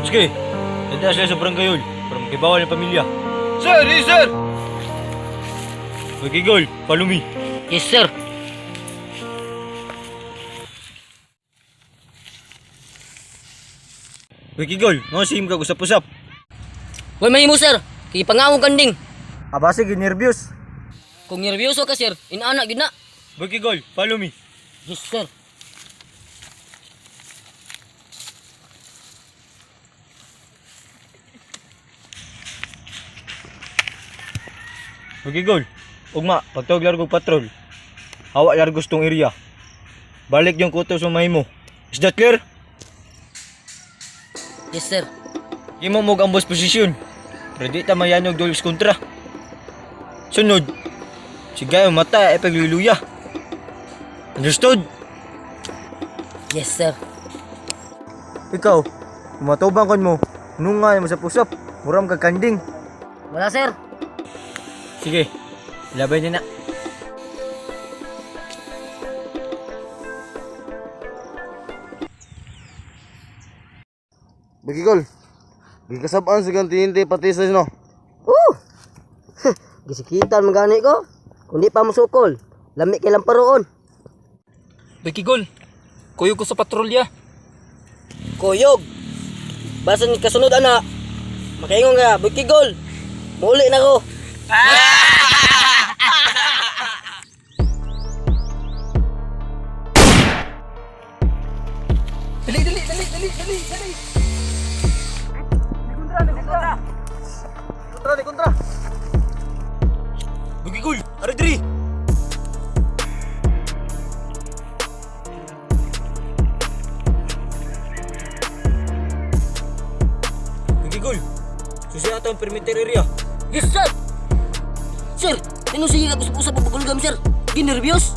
Sige, tanda sila sa barangay para magkibawal ng pamilya. Sir, yes sir! Kigol, follow me. Yes, sir. Kigol, mga sim ka usap-usap. Huwag mahimo, sir. Kaya pangawang kanding. Aba, sige, nervyos. Kung nervyoso ka, sir, inaana, gid na. Kigol, follow me. Yes, sir. Kigol, ugma, pagtawag largo patrol. Hawa largo tong area. Balik yung kuto sa mahimo. Is that clear? Yes, sir. Imo mo ang boss posisyon. Pero di ta mayanog dolis kontra. Sunod. Sigay ang mata ay pagliluya. Understood? Yes, sir. Ikaw, kumatubang kon mo. Nungay mo sa pusap. Muram ka kanding. Wala, sir. Sige, labay niya na. Bagigol, gikasabaan sa ganti pati sa no. Gisikitan magani ko. Kundi pa musukol. Lami kay lamparoon. Kigol, kuyog ko sa patrolya. Kuyog. Basta ni kasunod, ana. Makaingon ka, Kigol. Muli na ko. Dali. Kontra. Kigol, are diri. Kigol, susi ato ang perimeter area. Yes, sir. Sir, ano sige ka usap-usap pagulgam, sir? Di nervyos?